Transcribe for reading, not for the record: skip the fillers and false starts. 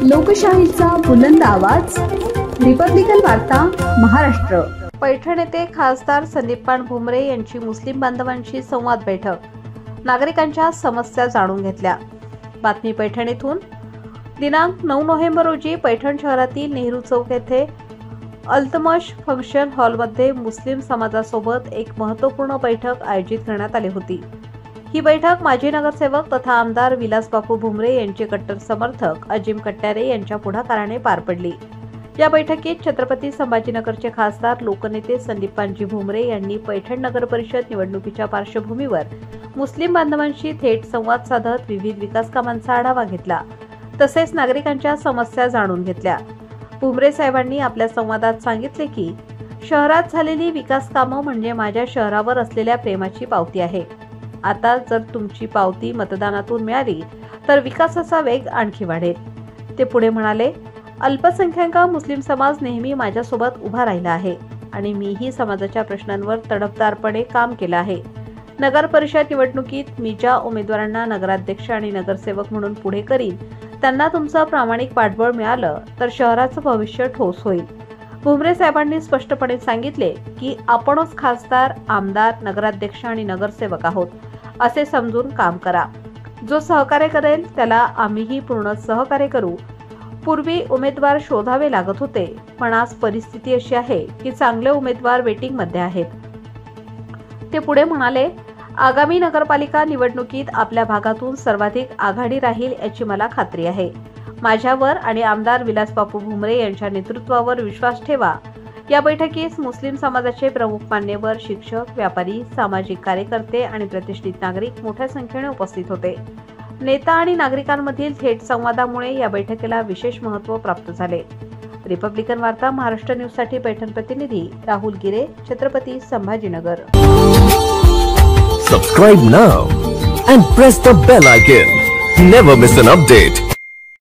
लोकशाहीचा बुलंद आवाज, रिपब्लिकन वार्ता महाराष्ट्र। पैठण येथे खासदार संदीपान भुमरे यांची मुस्लिम बांधवांशी संवाद बैठक, नागरिकांच्या समस्या जाणून घेतल्या। बातमी पैठण येथून दिनांक 9 नोव्हेंबर रोजी पैठण शहरातील नेहरू चौक येथे अल्तमश फंक्शन हॉलमध्ये मुस्लिम समाजासोबत एक महत्त्वपूर्ण बैठक आयोजित करण्यात आली होती। ही बैठक माजी नगरसेवक तथा आमदार विलासबापू भुमरे यांचे कट्टर समर्थक अजिम कट्यारे यांच्या पुढाकाराने पार पडली। या बैठकीत छत्रपती संभाजीनगरचे खासदार लोकनेते संदीपानजी भुमरे यांनी पैठण नगर परिषद निवडणुकीच्या पार्श्वभूमीवर मुस्लिम बांधवांशी थेट संवाद साधत विविध विकास कामांचा आढावा घेतला, तसेच नागरिकांच्या समस्या जाणून घेतल्या। भुमरे साहेबांनी आपल्या संवादात सांगितले की शहरात झालेली विकास कामं म्हणजे माझ्या शहरावर असलेल्या प्रेमाची पावती आहे। आता जर तुमची पावती मतदानातून मिळाली तर विकासाचा वेग आणखी वाढेल। ते पुढे म्हणाले, अल्पसंख्याक मुस्लिम समाज नेहमी माझ्यासोबत उभा राहिला आहे आणि मीही समाजाच्या प्रश्नांवर तडफदारपणे काम केलं आहे। नगर परिषद निवडणुकीत मी ज्या उमेदवारांना नगराध्यक्ष आणि नगरसेवक म्हणून पुढे करीन त्यांना तुमचं प्रामाणिक पाठबळ मिळालं तर शहराचं भविष्य ठोस होईल। भुमरे साहेबांनी स्पष्टपणे सांगितले की आपणच खासदार, आमदार, नगराध्यक्ष आणि नगरसेवक आहोत असे समजून काम करा। जो सहकार्य करेल त्याला आम्हीही पूर्ण सहकार्य करू। पूर्वी उमेदवार शोधावे लागत होते, पण आज परिस्थिती अशी आहे की चांगले उमेदवार वेटिंग मध्ये आहेत। ते पुढे म्हणाले, आगामी नगरपालिका निवडणुकीत आपल्या भागातून सर्वाधिक आघाडी राहील याची मला खात्री आहे। माझ्यावर आणि आमदार विलासबापू भुमरे यांच्या नेतृत्वावर विश्वास ठेवा। या बैठकीस मुस्लिम समाजाचे प्रमुख मान्यवर, शिक्षक, व्यापारी, सामाजिक कार्यकर्ते आणि प्रतिष्ठित नागरिक मोठ्या संख्येने उपस्थित होते। नेता आणि नागरिकांमधील थेट संवादामुळे या बैठकीला विशेष महत्त्व प्राप्त झाले। रिपब्लिकन वार्ता महाराष्ट्र न्यूजसाठी पैठण प्रतिनिधी राहुल गिरे, Chhatrapati Sambhajinagar. Subscribe now and press the bell icon. Never miss an update.